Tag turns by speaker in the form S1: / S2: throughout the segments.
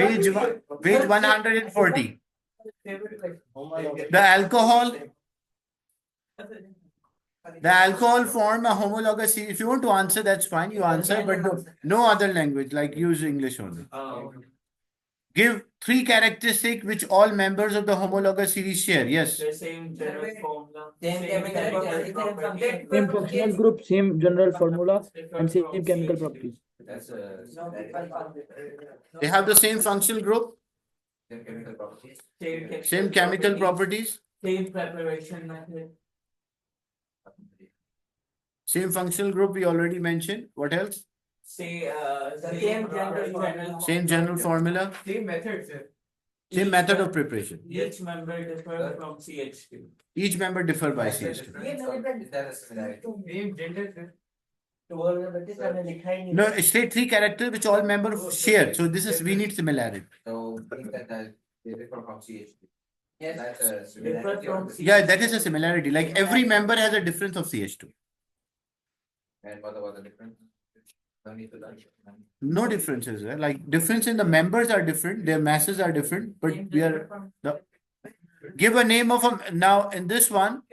S1: Page 140. The alcohol form a homologous series. If you want to answer, that's fine. You answer, but no other language, like use English only. Give three characteristics which all members of the homologous series share. Yes.
S2: Same general formula.
S3: Same functional group, same general formula, and same chemical properties.
S1: They have the same functional group, same chemical properties,
S2: Same preparation method.
S1: same functional group we already mentioned. What else?
S2: Same general.
S1: Same general formula,
S2: Same method, sir.
S1: same method of preparation.
S2: Each member differ from CH2.
S1: Each member differ by CH2.
S2: Same gender, sir.
S1: No, state three characters which all members share. So this is, we need similarity. Yeah, that is a similarity. Like every member has a difference of CH2.
S4: And what about the difference?
S1: No differences. Like difference in the members are different, their masses are different, but we are give a name of a now in this one.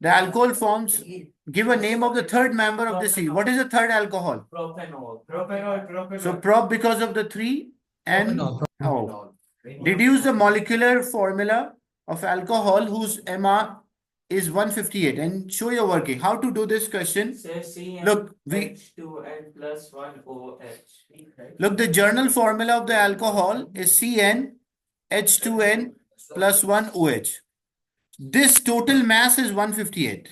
S1: The alcohol forms. Give a name of the third member of the C. What is the third alcohol?
S2: Propanol.
S1: So prop because of the three and oh. Deduce the molecular formula of alcohol whose MR is 158 and show your working. How to do this question? Look,
S2: H2N plus 1 OH.
S1: Look, the journal formula of the alcohol is CN H2N plus 1 OH. This total mass is 158.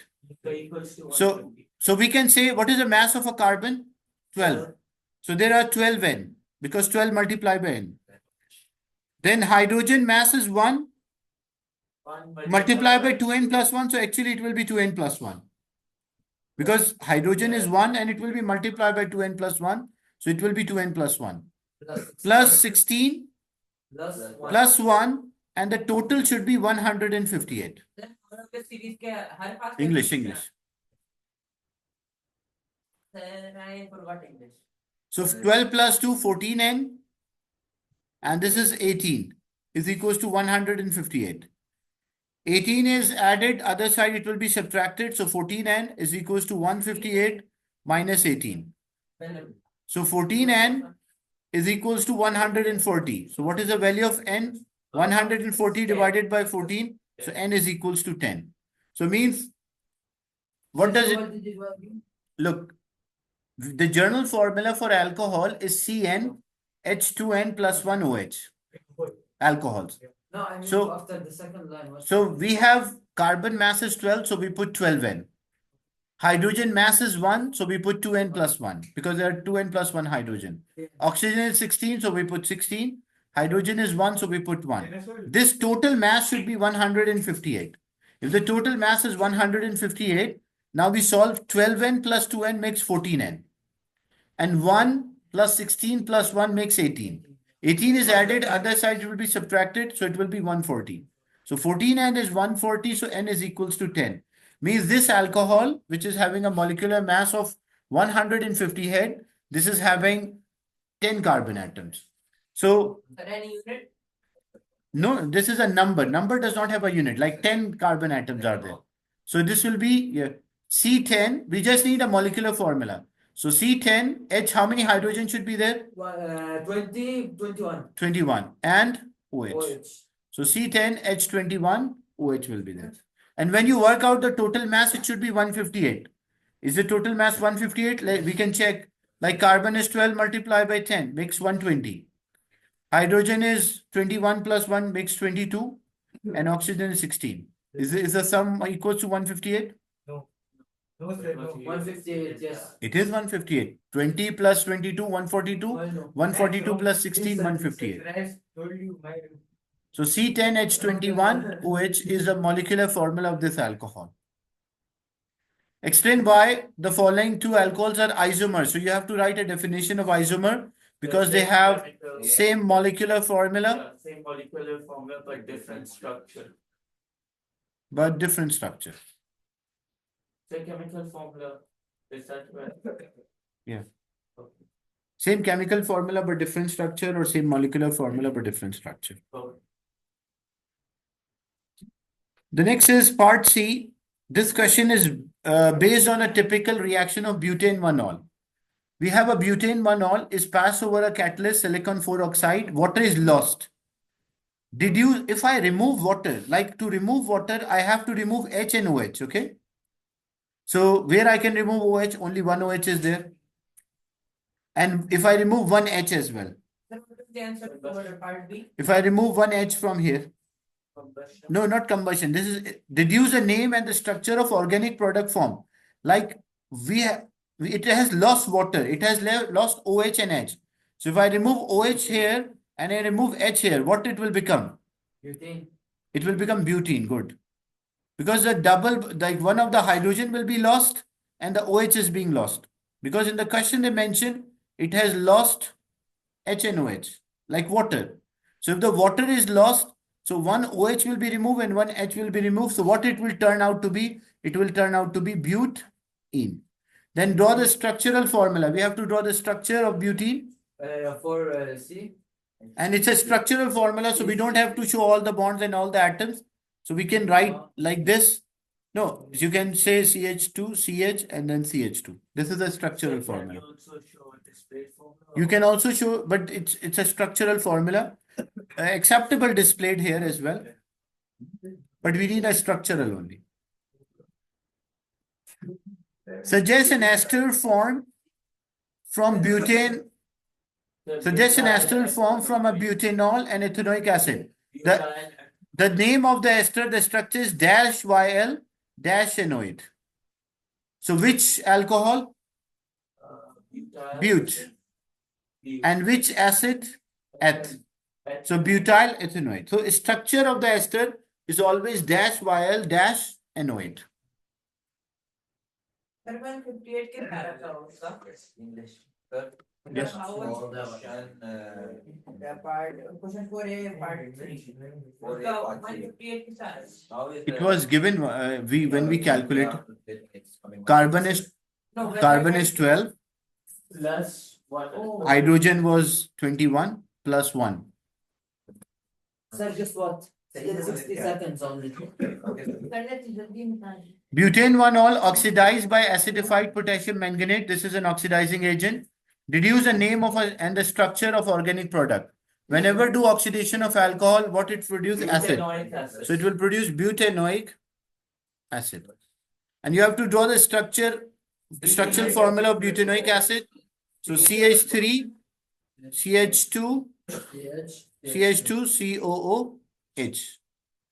S1: So we can say, what is the mass of a carbon? 12. So there are 12 N because 12 multiplied by N. Then hydrogen mass is 1 multiplied by 2N plus 1. So actually it will be 2N plus 1. Because hydrogen is 1 and it will be multiplied by 2N plus 1. So it will be 2N plus 1. Plus 16 plus 1 and the total should be 158. English. So 12 plus 2, 14N. And this is 18 is equals to 158. 18 is added, other side it will be subtracted. So 14N is equals to 158 minus 18. So 14N is equals to 140. So what is the value of N? 140 divided by 14. So N is equals to 10. So means, what does it? Look, the journal formula for alcohol is CN H2N plus 1 OH. Alcohols.
S5: No, I mean
S1: So-
S5: after the second line.
S1: So we have carbon mass is 12, so we put 12N. Hydrogen mass is 1, so we put 2N plus 1 because there are 2N plus 1 hydrogen. Oxygen is 16, so we put 16. Hydrogen is 1, so we put 1. This total mass should be 158. If the total mass is 158, now we solve 12N plus 2N makes 14N. And 1 plus 16 plus 1 makes 18. 18 is added, other side will be subtracted, so it will be 140. So 14N is 140, so N is equals to 10. Means this alcohol, which is having a molecular mass of 150 head, this is having 10 carbon atoms. So, no, this is a number. Number does not have a unit, like 10 carbon atoms are there. So this will be C10. We just need a molecular formula. So C10, H, how many hydrogen should be there?
S5: 21.
S1: 21. And OH.
S5: OH.
S1: So C10, H21, OH will be there. And when you work out the total mass, it should be 158. Is the total mass 158? We can check. Like carbon is 12 multiplied by 10, makes 120. Hydrogen is 21 plus 1 makes 22. And oxygen is 16. Is the sum equals to 158?
S2: No, sir.
S5: 158, yes.
S1: It is 158. 20 plus 22, 142. 142 plus 16, 158. So C10H21 OH is the molecular formula of this alcohol. Explain why the following two alcohols are isomers. So you have to write a definition of isomer because they have same molecular formula.
S2: Same molecular formula, but different structure.
S1: But different structure.
S2: The chemical formula is that right?
S1: Yeah.
S2: Okay.
S1: Same chemical formula but different structure, or same molecular formula but different structure.
S2: Okay.
S1: The next is part C. This question is based on a typical reaction of butane 1-ol. We have a butane 1-ol is passed over a catalyst silicon 4 oxide. Water is lost. If I remove water, like to remove water, I have to remove H and OH, okay? So where I can remove OH, only one OH is there. And if I remove one H as well,
S5: Sir, what is the answer for part B?
S1: if I remove one H from here,
S2: Combustion.
S1: no, not combustion. This is deduce the name and the structure of organic product form. Like it has lost water. It has lost OH and H. So if I remove OH here and I remove H here, what it will become?
S5: Butane.
S1: It will become butene. Good. Because the like one of the hydrogen will be lost and the OH is being lost. Because in the question they mentioned, it has lost H and OH, like water. So if the water is lost, so one OH will be removed and one H will be removed. So what it will turn out to be? It will turn out to be butene. Then draw the structural formula. We have to draw the structure of butene.
S5: For C.
S1: And it's a structural formula, so we don't have to show all the bonds and all the atoms. So we can write like this. No, you can say CH2, CH, and then CH2. This is a structural
S2: Can
S1: formula.
S2: you also show a display formula?
S1: You can also show, but it's a structural formula. Acceptable displayed here as well. But we need a structural only. Suggest an ester form from butane. Suggest an ester form from a butanol and ethanoic acid. The name of the ester, the structure is dash YL dash enoid. So which alcohol? But. And which acid? Eth. So butyl ethanoid. So structure of the ester is always dash YL dash enoid.
S5: Sir, 158 के para का होगा.
S4: English. Sir,
S1: Yes.
S5: Question 4A part 3.
S4: For
S5: उसका
S4: A part 3.
S5: 158 के साथ.
S4: How is
S1: It was given when we calculate
S4: It's coming.
S1: carbon is
S5: No,
S1: carbon is 12,
S2: Plus one.
S5: Oh.
S1: hydrogen was 21 plus 1.
S5: Sir, just what? 60 seconds only.
S1: Butane 1-ol oxidized by acidified potassium manganate. This is an oxidizing agent. Deduce the name of and the structure of organic product. Whenever do oxidation of alcohol, what it produces? Acid.
S2: Butanoic acid.
S1: So it will produce butanoic acid. And you have to draw the structural formula of butanoic acid. So CH3, CH2, CH2, COOH.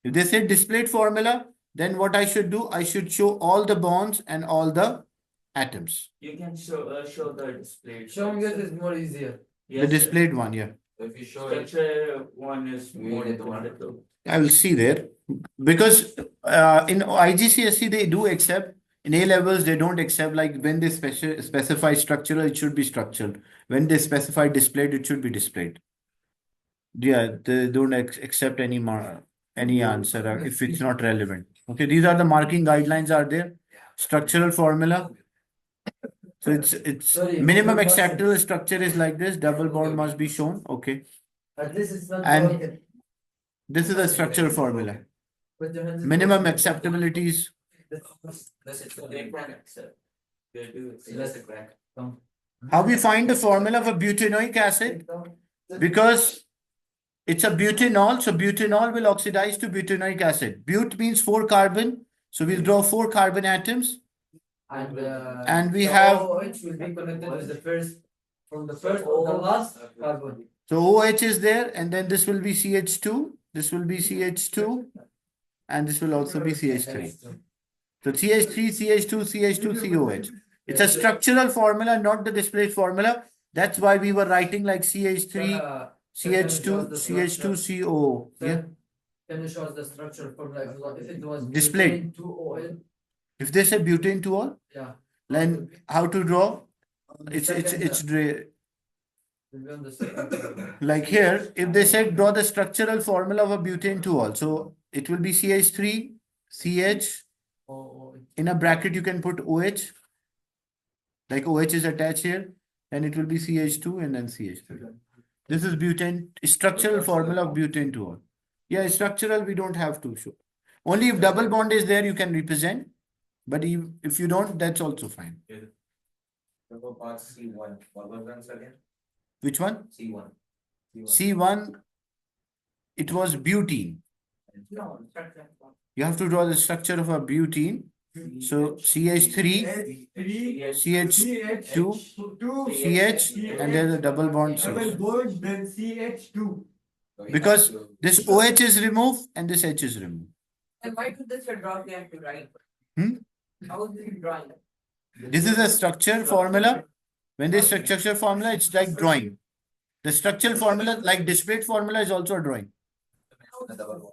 S1: If they say displayed formula, then what I should do? I should show all the bonds and all the atoms.
S2: You can show the display.
S5: Showing it is more easier.
S2: Yes,
S1: The
S2: sir.
S1: displayed one, yeah.
S4: If you show it,
S2: Structure one is
S4: We
S2: more
S4: need the one.
S2: difficult.
S1: I will see there. Because in IGCSE, they do accept. In A levels, they don't accept. Like when they specify structural, it should be structural. When they specify displayed, it should be displayed. Yeah, they don't accept any answer if it's not relevant. Okay, these are the marking guidelines are there. Structural formula. So it's
S5: Sorry,
S1: minimum
S5: but-
S1: acceptable structure is like this. Double bond must be shown. Okay,
S5: At least it's not
S1: And-
S5: broken.
S1: this is a structural formula.
S5: Put your hands in
S1: Minimum
S5: the-
S1: acceptabilities.
S4: this is
S2: So they can accept. They do accept.
S4: That's a crack.
S1: How we find the formula for butanoic acid? Because it's a butanol, so butanol will oxidize to butanoic acid. But means 4 carbon, so we'll draw 4 carbon atoms. And we
S5: the
S1: have-
S5: OH will be connected with the first, from the first or the last carbon.
S1: So OH is there, and then this will be CH2, this will be CH2, and this will also be CH3. So CH3, CH2, CH2, COH. It's a structural formula, not the display formula. That's why we were writing like CH3, CH2, CH2, CO. Yeah.
S5: Can you show us the structure formula if it was
S1: Displayed.
S5: 2OL?
S1: If they say butane to all,
S5: Yeah.
S1: then how to draw? It's
S5: Will be on the second.
S1: like here. If they said draw the structural formula of a butane to all, so it will be CH3, CH.
S5: OH.
S1: In a bracket, you can put OH. Like OH is attached here. and it will be CH2 and then CH3. This is butane, structural formula of butane 2. Yeah, structural, we don't have to show. Only if double bond is there, you can represent. But if you don't, that's also fine.
S4: Double part C1. What was the answer again?
S1: Which one?
S4: C1.
S1: C1, it was butene.
S5: No,
S1: You have to draw the structure of a butene. So CH3, CH2, CH, and there's a double bond.
S5: double
S1: CH.
S5: bond, then CH2.
S4: So we
S1: Because
S4: have to-
S1: this OH is removed and this H is removed.
S6: And why do this draw here to right?
S1: Hmm?
S6: How is this drawing?
S1: This is a structure formula. When they structure formula, it's like drawing. The structural formula, like displaced formula, is also a drawing.
S4: the double bond.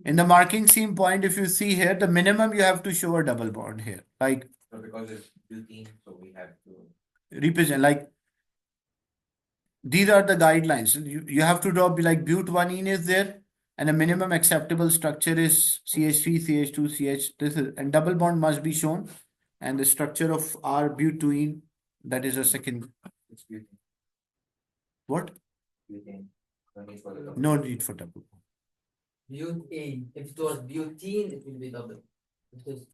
S1: In the marking scheme point, if you see here, the minimum you have to show a double bond here. Like
S4: So because it's butene, so we have to.
S1: represent, like these are the guidelines. You have to draw, be like but1ene is there, and a minimum acceptable structure is CH3, CH2, CH. This is, and double bond must be shown, and the structure of our but2ene, that is a second.
S4: It's butane.
S1: What?
S4: Butane. No need for the double.
S1: No need for double bond.
S6: Butane. If it was butene, it will be double. Because